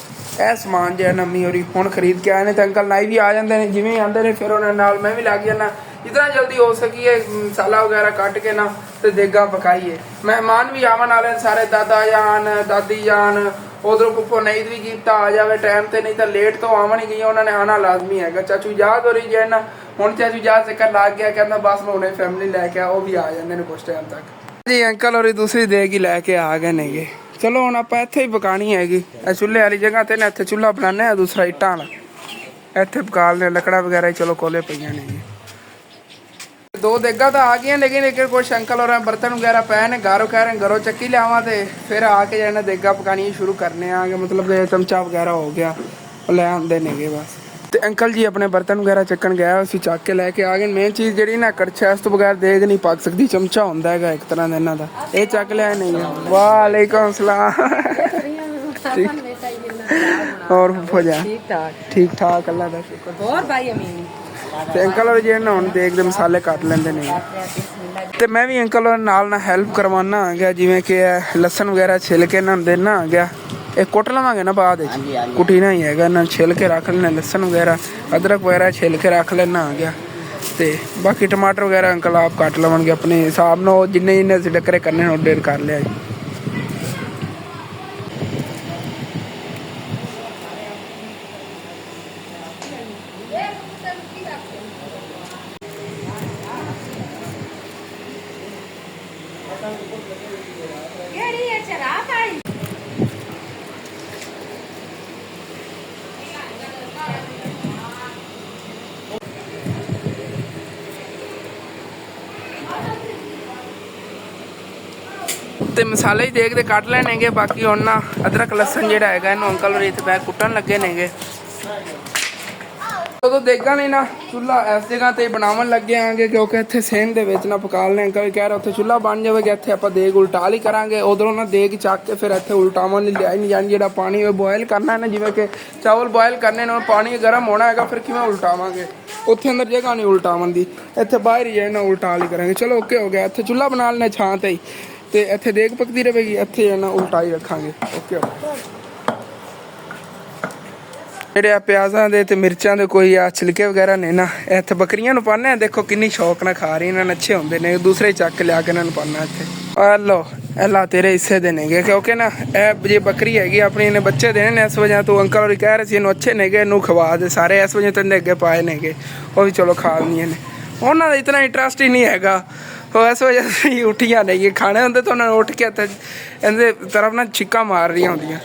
ਇਹ ਸਮਾਨ ਜਿਹੜਾ ਨਮੀ ਹੋਰੀ ਹੁਣ ਖਰੀਦ ਕੇ ਆਏ ਨੇ, ਤੇ ਅੰਕਲ ਨਾਈ ਵੀ ਆ ਜਾਂਦੇ ਨੇ। ਜਿਵੇਂ ਆਉਂਦੇ ਨੇ ਫਿਰ ਉਹਨਾਂ ਨਾਲ ਮੈਂ ਵੀ ਲੱਗ ਜਾਂਦਾ, ਜਿतना ਜਲਦੀ ਹੋ ਸਕੀਏ ਮਸਾਲਾ ਵਗੈਰਾ ਕੱਟ ਕੇ ਨਾ ਤੇ ਦੇਗਾ ਪਕਾਈਏ। ਮਹਿਮਾਨ ਵੀ ਆਵਣ ਵਾਲੇ ਸਾਰੇ, ਦਾਦਾ ਜਾਨ, ਦਾਦੀ ਜਾਨ, ਉਧਰੋਂ ਪੁੱਪੋ ਨਈਦ ਵੀ ਕੀਤਾ ਆ ਜਾਵੇ ਟਾਈਮ ਤੇ, ਨਹੀਂ ਤਾਂ ਲੇਟ ਤੋਂ ਆਵਣ ਹੀ ਗਈਆਂ, ਉਹਨਾਂ ਨੇ ਆਣਾ ਲਾਜ਼ਮੀ ਹੈਗਾ। ਚਾਚੂ ਯਾਦ ਹੋ ਰਹੀ ਜੇ ਨਾ, ਹੁਣ ਚਾਚੂ ਯਾਦ ਚੱਕਰ ਲੱਗ ਗਿਆ, ਕਹਿੰਦਾ ਬਸ ਮੈਂ ਹੁਣੇ ਫੈਮਿਲੀ ਲੈ ਕੇ ਆ। ਉਹ ਵੀ ਆ ਜਾਂਦੇ ਨੇ ਕੁਛ ਟਾਈਮ ਤੱਕ ਜੀ। ਅੰਕਲ ਹੋਰੀ ਦੂਸਰੀ ਦੇਗ ਹੀ ਲੈ ਕੇ ਆ ਗਏ ਨੇਗੇ। ਚਲੋ ਹੁਣ ਆਪਾਂ ਇੱਥੇ ਹੀ ਪਕਾਣੀ ਹੈਗੀ। ਇਹ ਚੁੱਲ੍ਹੇ ਵਾਲੀ ਜਗ੍ਹਾ ਤੇ ਨਾ, ਇੱਥੇ ਚੁੱਲ੍ਹਾ ਬਣਾਉਂਦੇ ਆ, ਦੂਸਰਾ ਇੱਟਾਂ ਵਾਲਾ ਇੱਥੇ ਪਕਾ ਲੈਂਦੇ। ਲੱਕੜਾਂ ਵਗੈਰਾ ਚਲੋ ਕੋਲੇ ਪਈਆਂ ਨੇ। 2 ਦੇਗਾਂ ਤਾਂ ਆ ਗਈਆਂ, ਲੇਕਿਨ ਕੁਛ ਅੰਕਲ ਔਰ ਬਰਤਨ ਵਗੈਰਾ ਪਏ ਨੇ। ਘਰੋਂ ਕਹਿ ਰਹੇ ਘਰੋਂ ਚੱਕੀ ਲਿਆਵਾਂ ਤੇ ਫਿਰ ਆ ਕੇ ਜਾਣਾ ਦੇਗਾਂ ਪਕਾਉਣੀਆਂ ਸ਼ੁਰੂ ਕਰਨੇ ਆ। ਮਤਲਬ ਕਿ ਚਮਚਾ ਵਗੈਰਾ ਹੋ ਗਿਆ, ਉਹ ਲੈ ਆਉਂਦੇ ਨੇਗੇ ਬਸ। ਤੇ ਅੰਕਲ ਜੀ ਆਪਣੇ ਬਰਤਨ ਵਗੈਰਾ ਚੱਕਣ ਗਿਆ, ਅਸੀਂ ਚੱਕ ਕੇ ਲੈ ਕੇ ਆ ਗਏ। ਮੇਨ ਚੀਜ਼ ਜਿਹੜੀ ਨਾ ਕੜਛਾ, ਇਸ ਤੋਂ ਬਗੈਰ ਦੇਗ ਨਹੀਂ ਪੱਕ ਸਕਦੀ। ਚਮਚਾ ਹੁੰਦਾ ਹੈਗਾ ਇੱਕ ਤਰ੍ਹਾਂ ਦਾ ਇਹਨਾਂ ਦਾ, ਇਹ ਚੱਕ ਲਿਆ ਨਹੀਂ। ਵਾਲੇਕੁਮ ਸਲਾਮ। ਹੋਰ ਹੋ ਜਾ ਠੀਕ ਠਾਕ, ਅੱਲਾ ਦਾ ਸ਼ੁਕਰ। ਹੋਰ ਭਾਈ ਅਮੀਨ ਤੇ ਅੰਕਲ ਉਹ ਜਿਹੜੇ ਨਾ ਹੁਣ ਦੇਗ ਦੇ ਮਸਾਲੇ ਕੱਟ ਲੈਂਦੇ ਨੇ। ਤੇ ਮੈਂ ਵੀ ਅੰਕਲ ਨਾਲ ਹੈਲਪ ਕਰਵਾਉਣਾ ਆ ਗਿਆ, ਜਿਵੇਂ ਕਿ ਲਸਣ ਵਗੈਰਾ ਛਿਲ ਕੇ ਨਾ ਦੇਣਾ ਆ ਗਿਆ। ਇਹ ਕੁੱਟ ਲਵਾਂਗੇ ਨਾ ਬਾਅਦ ਵਿੱਚ, ਕੁੱਟੀਨਾ ਹੀ ਹੈਗਾ ਨਾ, ਛਿਲ ਕੇ ਰੱਖ ਲੈਣਾ। ਲਸਣ ਵਗੈਰਾ, ਅਦਰਕ ਵਗੈਰਾ ਛਿਲ ਕੇ ਰੱਖ ਲੈਣਾ ਆ ਗਿਆ। ਤੇ ਬਾਕੀ ਟਮਾਟਰ ਵਗੈਰਾ ਅੰਕਲ ਆਪ ਕੱਟ ਲਵਾਂਗੇ ਆਪਣੇ ਹਿਸਾਬ ਨਾਲ, ਜਿੰਨੇ ਅਸੀਂ ਡੱਕਰੇ ਕਰਨੇ ਉਹ ਡੇਢ ਕਰ ਲਿਆ ਜੀ। ਤੇ ਮਸਾਲੇ ਹੀ ਦੇਖਦੇ ਕੱਟ ਲੈਣਗੇ। ਬਾਕੀ ਹੁਣ ਨਾ ਅਦਰਕ ਲਸਣ ਜਿਹੜਾ ਹੈਗਾ ਇਹਨੂੰ ਅੰਕਲ ਹੋਰੀ ਇੱਥੇ ਬੈ ਕੁੱਟਣ ਲੱਗੇ ਨੇਗੇ। ਉਦੋਂ ਦੇਗਾ ਨਹੀਂ ਨਾ ਚੁੱਲ੍ਹਾ ਇਸ ਜਗ੍ਹਾ ਤੇ ਬਣਾਉਣ ਲੱਗੇ ਆਂਗੇ, ਕਿਉਂਕਿ ਇੱਥੇ ਸੇਮ ਦੇ ਵਿੱਚ ਨਾ ਪਕਾ ਲੈਣੇ। ਅੰਕਲ ਕਹਿ ਰਿਹਾ ਉੱਥੇ ਚੁੱਲ੍ਹਾ ਬਣ ਜਾਵੇਗਾ, ਇੱਥੇ ਆਪਾਂ ਦੇਗ ਉਲਟਾ ਲਈ ਕਰਾਂਗੇ। ਉਧਰੋਂ ਨਾ ਦੇਗ ਚੱਕ ਕੇ ਫਿਰ ਇੱਥੇ ਉਲਟਾਵਾਂ ਲਈ ਲਿਆਈ ਨਹੀਂ ਜਾਣੀ। ਜਿਹੜਾ ਪਾਣੀ ਉਹ ਬੋਇਲ ਕਰਨਾ ਨਾ, ਜਿਵੇਂ ਕਿ ਚਾਵਲ ਬੋਇਲ ਕਰਨੇ ਨੇ, ਪਾਣੀ ਗਰਮ ਹੋਣਾ ਹੈਗਾ, ਫਿਰ ਕਿਵੇਂ ਉਲਟਾਵਾਂਗੇ? ਉੱਥੇ ਅੰਦਰ ਜਗ੍ਹਾ ਨਹੀਂ ਉਲਟਾਵਣ ਦੀ, ਇੱਥੇ ਬਾਹਰ ਹੀ ਜਾਏ ਨਾ ਉਲਟਾ ਲਈ ਕਰਾਂਗੇ। ਚਲੋ ਓਕੇ ਹੋ ਗਿਆ। ਇੱਥੇ ਚੁੱਲ੍ਹਾ ਬਣਾ ਲੈਣਾ ਛਾਂ ਤੇ ਹੀ, ਤੇ ਇੱਥੇ ਦੇਗ ਪੱਕਦੀ ਰਹੇਗੀ, ਇੱਥੇ ਜਾਣਾ ਉਲਟਾਈ ਰੱਖਾਂਗੇ। ਓਕੇ ਜਿਹੜੇ ਆ ਪਿਆਜ਼ਾਂ ਦੇ ਤੇ ਮਿਰਚਾਂ ਦੇ ਕੋਈ ਆ ਛਿਲਕੇ ਵਗੈਰਾ ਨੇ ਨਾ, ਇੱਥੇ ਬੱਕਰੀਆਂ ਨੂੰ ਪਾਉਂਦੇ ਆ। ਦੇਖੋ ਕਿੰਨੀ ਸ਼ੌਕ ਨਾਲ ਖਾ ਰਹੀ, ਇਹਨਾਂ ਨੂੰ ਅੱਛੇ ਹੁੰਦੇ ਨੇ। ਦੂਸਰੇ ਚੱਕ ਲਿਆ ਕੇ ਇਹਨਾਂ ਨੂੰ ਪਾਉਣਾ ਇੱਥੇ। ਆ ਲਓ ਇਹ ਤੇਰੇ ਹਿੱਸੇ ਦੇ ਨੇਗੇ, ਕਿਉਂਕਿ ਨਾ ਇਹ ਜੇ ਬੱਕਰੀ ਹੈਗੀ ਆਪਣੀ, ਇਹਨੇ ਬੱਚੇ ਦੇਣੇ ਨੇ। ਇਸ ਵਜ੍ਹਾ ਤੋਂ ਅੰਕਲ ਹੋਰੀ ਕਹਿ ਰਹੇ ਸੀ ਇਹਨੂੰ ਅੱਛੇ ਨੇਗੇ, ਇਹਨੂੰ ਖਵਾ ਦੇ ਸਾਰੇ। ਇਸ ਵਜ੍ਹਾ ਤੋਂ ਇਹਦੇ ਅੱਗੇ ਪਾਏ ਨੇਗੇ, ਉਹ ਵੀ ਚਲੋ ਖਾ ਲਈਆਂ ਨੇ। ਉਹਨਾਂ ਦਾ ਇਤਨਾ ਇੰਟਰਸਟ ਹੀ ਨਹੀਂ ਹੈਗਾ, ਉਹ ਇਸ ਵਜ੍ਹਾ ਤੋਂ ਉੱਠੀਆਂ ਨਹੀਂ। ਖਾਣੇ ਹੁੰਦੇ ਤਾਂ ਉਹਨਾਂ ਨੂੰ ਉੱਠ ਕੇ ਇੱਥੇ ਇਹਦੇ ਤਰਫ ਨਾ ਛਿੱਕਾਂ ਮਾਰ ਰਹੀਆਂ ਹੁੰਦੀਆਂ।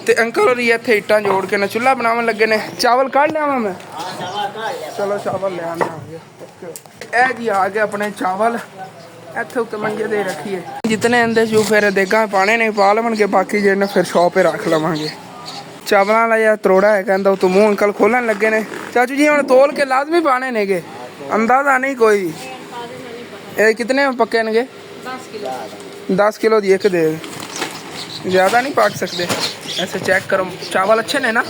ਤੇ ਅੰਕਲ ਹੋਰੀ ਇੱਥੇ ਇੱਟਾਂ ਜੋੜ ਕੇ ਨਾ ਚੁੱਲ੍ਹਾ ਬਣਾਉਣ ਲੱਗੇ ਨੇ। ਚਾਵਲ ਕੱਢ ਲਿਆਵਾਂ ਮੈਂ? ਚਲੋ ਚਾਵਲ ਲੈ ਆਉਂਦਾ ਆ ਗਿਆ। ਇਹ ਜੀ ਆ ਗਏ ਆਪਣੇ ਚਾਵਲ, ਇੱਥੇ ਉੱਤੇ ਮੰਜੇ ਦੇ ਰੱਖੀਏ। ਜਿਤਨੇ ਆਂਦੇ ਸੀ ਫਿਰ ਦੇਗਾ ਪਾਣੇ ਨੇ ਪਾ ਲਵਣਗੇ, ਬਾਕੀ ਜਿਹੜੇ ਫਿਰ ਸ਼ੌਪ 'ਤੇ ਰੱਖ ਲਵਾਂਗੇ। ਚਾਵਲਾਂ ਵਾਲਾ ਜਾਂ ਤਰੋੜਾ ਹੈ ਕਹਿੰਦਾ, ਉਹ ਤੋਂ ਮੂੰਹ ਅੰਕਲ ਖੋਲਣ ਲੱਗੇ ਨੇ। ਚਾਚੂ ਜੀ ਹੁਣ ਤੋਲ ਕੇ ਲਾਜ਼ਮੀ ਪਾਣੇ ਨੇਗੇ, ਅੰਦਾਜ਼ਾ ਨਹੀਂ ਕੋਈ ਵੀ। ਇਹ ਕਿਤਨੇ ਪੱਕੇ ਨੇਗੇ? 10 ਕਿਲੋ ਦੀ ਇੱਕ ਦੇ, ज़्यादा नहीं पक सकते। ऐसे चेक करो चावल अच्छे ने ना,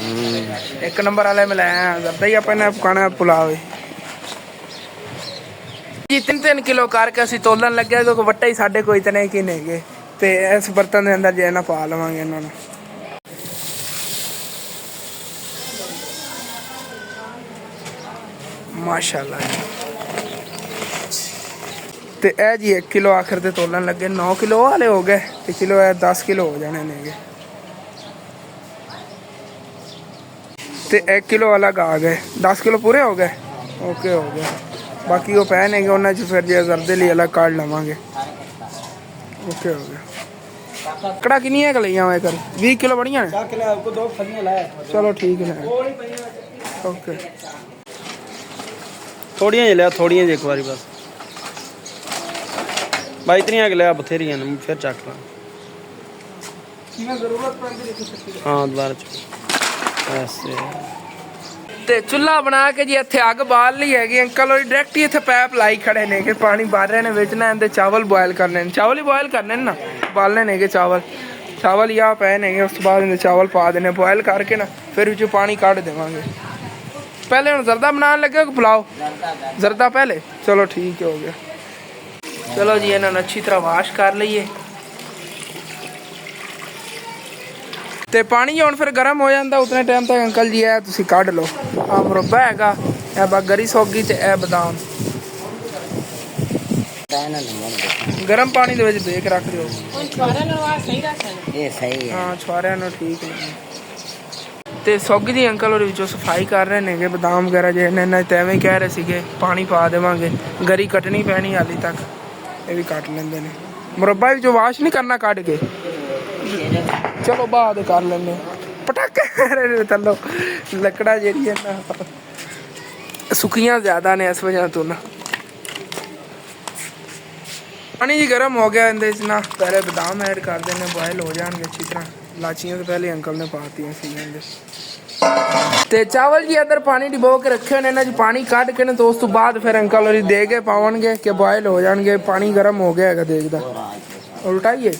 एक नंबर वाले में लाया ज़्यादा ही अपने पकाना पुलाव जी। 3-3 किलो करके असी तोलन लगे, क्योंकि वट्टा ही साढ़े कोई इतने की नहीं गए। ਤੇ ਇਸ ਬਰਤਨ ਦੇ ਅੰਦਰ ਜੇ ਨਾ ਪਾ ਲਵਾਂਗੇ ਇਹਨਾਂ ਨੂੰ। माशाल्लाह जी। ते ए जी 1 किलो आखिर ते तोलन लगे, 9 किलो वाले हो गए ते किलो है 10 किलो हो जाने नेगे। ते 1 किलो अलग आ गए, 10 किलो पूरे हो गए। ओके हो गए, बाकी वो पैन है उन्हें फिर जो जरदे लिए अलग काट लवांगे। ओके हो गया। कड़ा किन्नी है लिया मैं कर 20 किलो बढ़िया है। चलो ठीक है। ओके थोड़ियां ही लिया, थोड़ियां जी एक बारी बस भाई, इतनी के लिया बथेरी फिर चक ला। हाँ दोबारा ऐसे ਤੇ ਚੁੱਲ੍ਹਾ ਬਣਾ ਕੇ ਜੀ ਇੱਥੇ ਅੱਗ ਬਾਲ ਲਈ ਹੈਗੀ। ਅੰਕਲ ਹੋਰੀ ਡਾਇਰੈਕਟ ਹੀ ਇੱਥੇ ਪੈਪ ਲਾਈ ਖੜੇ ਨੇ ਕਿ ਪਾਣੀ ਭਰ ਰਹੇ ਨੇ ਵਿੱਚ ਨਾ ਇਹਦੇ ਚਾਵਲ ਬੋਇਲ ਕਰਨੇ ਨੇ। ਚਾਵਲ ਹੀ ਬੋਇਲ ਕਰਨੇ ਨੇ ਨਾ, ਬਾਲਣੇ ਨੇਗੇ ਚਾਵਲ ਹੀ ਆ ਪਏ ਨੇਗੇ। ਉਸ ਤੋਂ ਬਾਅਦ ਇਹਦੇ ਚਾਵਲ ਪਾ ਦੇਣੇ ਬੋਇਲ ਕਰਕੇ ਨਾ, ਫਿਰ ਵਿੱਚੋਂ ਪਾਣੀ ਕੱਢ ਦੇਵਾਂਗੇ। पहले हम जरदा बनाने लगे कि पुलाव? जरदा पहले। चलो ठीक है हो गया। चलो जी इन्होंने अच्छी तरह वाश कर लीए ते पानी हुण फिर गर्म हो जाता उतने टाइम तक अंकल जी है तुसी कढ़ लो। आ मुरब्बा हैगा, ए बा गरी सौगी ते ए बादाम गर्म पानी दे विच बेक रख दिओ। हाँ छुआरिਆਂ ਨੂੰ ठीक है। ਤੇ ਸੌਗੀ ਦੀ ਅੰਕਲ ਉਹਦੇ ਵਿੱਚੋਂ ਸਫਾਈ ਕਰ ਰਹੇ ਨੇਗੇ। ਬਦਾਮ ਵਗੈਰਾ ਜੇ ਇਹਨਾਂ ਤੇ ਐਵੇਂ ਕਹਿ ਰਹੇ ਸੀਗੇ ਪਾਣੀ ਪਾ ਦੇਵਾਂਗੇ, ਗਰੀ ਕੱਟਣੀ ਪੈਣੀ ਹਾਲੀ ਤੱਕ, ਇਹ ਵੀ ਕੱਟ ਲੈਂਦੇ ਨੇ। ਮੁਰੱਬਾ ਵਿੱਚੋਂ ਵਾਸ਼ ਨਹੀਂ ਕਰਨਾ ਕੱਢ ਕੇ, ਚਲੋ ਬਾਅਦ ਕਰ ਲੈਂਦੇ। ਪਟਾਕੇ ਥੱਲੋਂ ਲੱਕੜਾਂ ਜਿਹੜੀਆਂ ਨਾ ਸੁੱਕੀਆਂ ਜ਼ਿਆਦਾ ਨੇ ਇਸ ਵਜ੍ਹਾ ਤੋਂ ਨਾ। ਪਾਣੀ ਜੀ ਗਰਮ ਹੋ ਗਿਆ, ਇਹਦੇ 'ਚ ਨਾ ਪਹਿਲੇ ਬਦਾਮ ਐਡ ਕਰ ਦੇਣੇ, ਬੋਇਲ ਹੋ ਜਾਣਗੇ ਅੱਛੀ ਤਰ੍ਹਾਂ। लाचियाँ तो पहले अंकल ने पाती हैं ते चावल जी इधर पानी डिबो के रखे हुए ना जी। पानी कट के ना तो उस तो बाद फिर अंकल और दे के पावनगे कि बॉयल हो जाएंगे। पानी गर्म हो गया है देखदा उल्टाइए।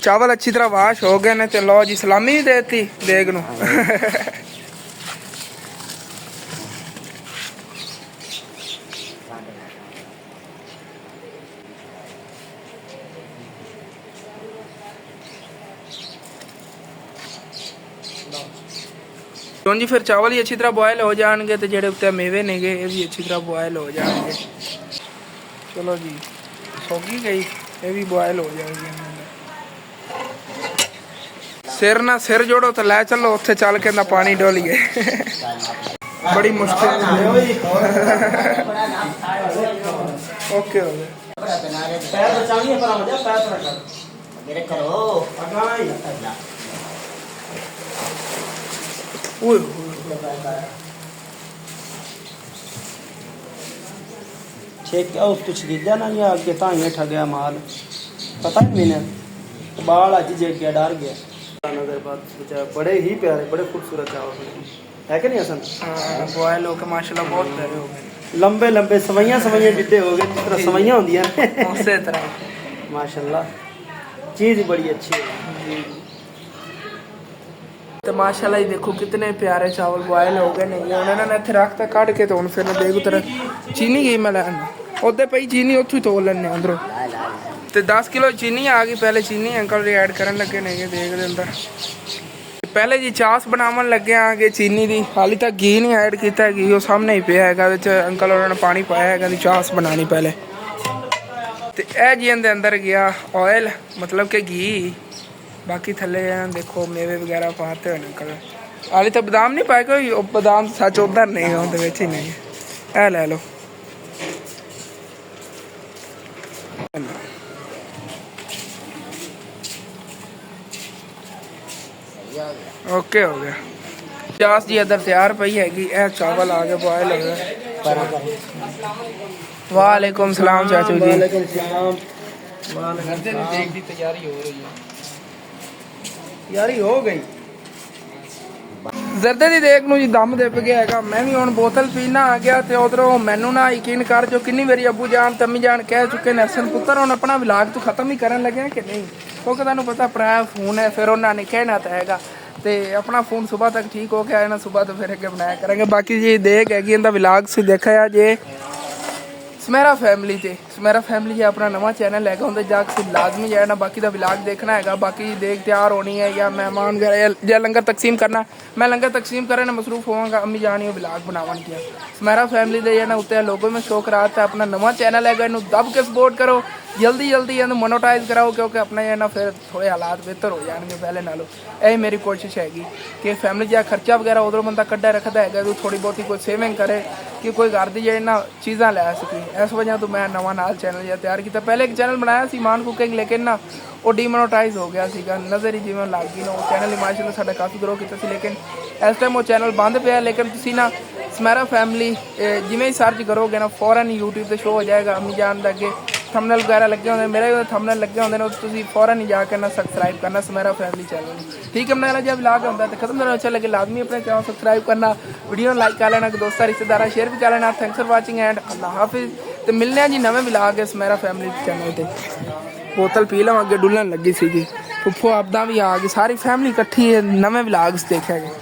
चावल अच्छी तरह वाश हो गए ने। तो लो जी सलामी भी देती देग नू। जी फिर चावल ही अच्छी तरह बॉयल हो जाएंगे तो जेडे उत्ते मेवे नेगे ये भी अच्छी तरह बॉयल हो जाएंगे। चलो जी सौगी गई, ये भी बॉयल हो जाएगी। सिर ना सिर जोड़ो तो लै चलो उत्थे चल के ना पानी डोलिए। बड़ी मुश्किल। ओके हो गया। छेक उस छकीदा ना या अगे ताइयां ठगया माल पता ही मैंने बाल अज जग गया डर गया। नजर बात बड़े ही प्यारे बड़े खूबसूरत चावल है कि नहीं हसन? बॉयल होकर माशाल्लाह बहुत प्यारे हो गए। लंबे लंबे सवैयां डिड्डे हो गए, जिस तरह सवैयां होंदियां ने उसी तरह माशाल्लाह। चीज़ बड़ी अच्छी है तो माशाल्लाह ही देखो कितने प्यारे चावल बॉयल हो गए। नहीं उन्होंने इतने रखता कट के तो फिर देखो तरह चीनी गई मैं लैन उधर पई चीनी उतों ही तोल लें अंदरों। तो 10 किलो चीनी आ गई। पहले चीनी अंकल जी ऐड करन लगे नहीं देख अंदर। पहले जी चास बनावन लगे आगे चीनी दी, हाली तक घी नहीं ऐड किया। घी वो सामने ही पिया है अंकल उन्होंने पानी पाया है चास बनानी पहले। तो यह जी अंदर गया ऑयल मतलब कि घी। बाकी थले देखो मेवे वगैरह पाते हुए अंकल। हाली तो बादाम नहीं पाए, कोई बादाम सच उधर नहीं उधर ही नहीं ਇਹ ਲੈ ਲਓ। ਓਕੇ ਹੋ ਗਿਆ। ਚਾਸ ਜੀ ਇੱਧਰ ਤਿਆਰ ਪਈ ਹੈਗੀ। ਇਹ ਚਾਵਲ ਆ ਕੇ ਬॉयल ਹੋ ਗਏ। वालेकुम सलाम चाचू जी। वालेकुम सलाम। देख दी तैयारी हो रही है। यारी हो गई। ਜ਼ਰਦੇ ਦੀ ਦੇਖ ਨੂੰ ਜੀ ਦਮ ਦਿਪ ਗਿਆ ਹੈਗਾ। ਮੈਂ ਵੀ ਹੁਣ ਬੋਤਲ ਪੀਣਾ ਆ ਗਿਆ ਤੇ ਉਧਰੋਂ ਮੈਨੂੰ ਨਾ ਯਕੀਨ ਕਰ ਜੋ ਕਿੰਨੀ ਵਾਰੀ ਅੱਬੂ ਜਾਨ ਤੰਮੀ ਜਾਨ ਕਹਿ ਚੁੱਕੇ ਨੇ ਹਸਨ ਪੁੱਤਰ ਹੁਣ ਆਪਣਾ ਵਲੌਗ ਤੂੰ ਖਤਮ ਹੀ ਕਰਨ ਲੱਗਿਆ ਕਿ ਨਹੀਂ, ਕਿਉਂਕਿ ਤੁਹਾਨੂੰ ਪਤਾ ਭਰਾ ਫੋਨ ਹੈ, ਫਿਰ ਉਹਨਾਂ ਨੇ ਕਹਿਣਾ ਤਾਂ ਹੈਗਾ ਤੇ ਆਪਣਾ ਫੋਨ ਸਵੇਰ ਤੱਕ ਠੀਕ ਹੋ ਗਿਆ ਨਾ, ਸਵੇਰ ਤੋਂ ਫਿਰ ਅੱਗੇ ਬਣਾਇਆ ਕਰਾਂਗੇ। ਬਾਕੀ ਜੀ ਦੇਖ ਹੈਗੀ ਇਹਦਾ ਵਲੌਗ ਸੀ ਦੇਖਿਆ ਜੇ ਸਮੈਰਾ ਫੈਮਿਲੀ ਤੇ ਸਮੈਰਾ ਫੈਮਿਲੀ ਆਪਣਾ ਨਵਾਂ ਚੈਨਲ ਹੈਗਾ, ਉਹਦੇ ਜਾ ਕੇ ਲਾਜ਼ਮੀ ਜਾਣਾ, ਬਾਕੀ ਦਾ ਵਲੌਗ ਦੇਖਣਾ ਹੈਗਾ। ਬਾਕੀ ਦੇਖ ਤਿਆਰ ਹੋਣੀ ਹੈ ਜਾਂ ਮਹਿਮਾਨ ਵਗੈरह ਜਾਂ ਲੰਗਰ ਤਕਸੀਮ ਕਰਨਾ, ਮੈਂ ਲੰਗਰ ਤਕਸੀਮ ਕਰਨ ਮਸਰੂਫ ਹੋਵਾਂਗਾ। ਅੰਮੀ ਜਾਣੀ ਉਹ ਵਲੌਗ ਬਣਾਉਣਗੀਆਂ। ਸਮੈਰਾ ਫੈਮਿਲੀ ਦੇ ਜਾਂ ਉੱਤੇ ਲੋਗੋ ਮੈਂ ਸ਼ੋਅ ਕਰਾਤਾ। ਆਪਣਾ ਨਵਾਂ ਚੈਨਲ ਹੈਗਾ, ਇਹਨੂੰ ਦਬ ਕੇ ਸਪੋਰਟ ਕਰੋ, ਜਲਦੀ ਇਹਨੂੰ ਮੋਨੋਟਾਈਜ਼ ਕਰਾਓ, ਕਿਉਂਕਿ ਆਪਣਾ ਇਹ ਨਾ ਫਿਰ ਥੋੜੇ ਹਾਲਾਤ ਬਿਹਤਰ ਹੋ ਜਾਣਗੇ ਪਹਿਲੇ ਨਾਲੋਂ। ਇਹ ਮੇਰੀ ਕੋਸ਼ਿਸ਼ ਹੈਗੀ ਕਿ ਫੈਮਿਲੀ ਦਾ ਖਰਚਾ ਵਗੈਰਾ ਉਧਰੋਂ ਬੰਦਾ ਕੱਢਿਆ ਰੱਖਦਾ ਹੈਗਾ, ਤੂੰ ਥੋੜੀ ਬਹੁਤੀ ਕੋਈ ਸੇਵਿੰਗ ਕਰੇ ਕਿ ਕੋਈ ਘਰ ਦੀ ਜੇ ਨਾ ਚੀਜ਼ਾਂ ਲੈ ਸਕੇ। ਇਸ ਵਜ੍ਹਾ ਤੋਂ ਮੈਂ ਨਵਾਂ ਨਾਲ ਚੈਨਲ ਜਿਹਾ ਤਿਆਰ ਕੀਤਾ। ਪਹਿਲੇ ਇੱਕ ਚੈਨਲ ਬਣਾਇਆ ਸੀ ਮਾਨ ਕੁਕਿੰਗ, ਲੇਕਿਨ ਨਾ ਉਹ ਡੀਮੋਨੋਟਾਈਜ਼ ਹੋ ਗਿਆ ਸੀਗਾ, ਨਜ਼ਰ ਹੀ ਜਿਵੇਂ ਲੱਗ ਗਈ ਨਾ। ਉਹ ਚੈਨਲ ਹੀ ਮਾਸ਼ਾਅੱਲਾ ਸਾਡਾ ਕਾਫੀ ਗਰੋ ਕੀਤਾ ਸੀ, ਲੇਕਿਨ ਇਸ ਟਾਈਮ ਉਹ ਚੈਨਲ ਬੰਦ ਪਿਆ। ਲੇਕਿਨ ਤੁਸੀਂ ਨਾ ਸਮੈਰਾ ਫੈਮਿਲੀ ਜਿਵੇਂ ਹੀ ਸਰਚ ਕਰੋਗੇ ਨਾ ਫੌਰਨ YouTube ਤੇ ਸ਼ੋ ਹੋ ਜਾਏਗਾ। ਅੰਮੀ ਜਾਨ ਦੇ ਅੱਗੇ ਥੰਬਨੇਲ ਵਗੈਰਾ ਲੱਗੇ ਹੁੰਦੇ, ਮੇਰੇ ਥੰਬਨੇਲ ਲੱਗੇ ਹੁੰਦੇ ਨੇ, ਤੁਸੀਂ ਫੌਰਨ ਹੀ ਜਾ ਕੇ ਨਾ ਸਬਸਕ੍ਰਾइब करना ਸਮੈਰਾ ਫੈਮਿਲੀ ਚੈਨਲ ਨੂੰ। ठीक है, मेरा जब व्लॉग होता है तो खत्म करना अच्छा लगे लाजमी अपने चैनल सब्सक्राइब करना, वीडियो लाइक कर लेना, दोस्तों रिश्तेदार शेयर भी कर लेना। थैंक्स फॉर वाचिंग एंड अल्लाह हाफिज़। तो मिलने हैं जी नवे व्लॉग है समैरा फैमिली चैनल पर। बोतल पी लवां अगे डुलन लगी सी, फुफो आपदा भी आ गई, सारी फैमिली इकट्ठी है। नवे व्लॉग्स देखेंगे।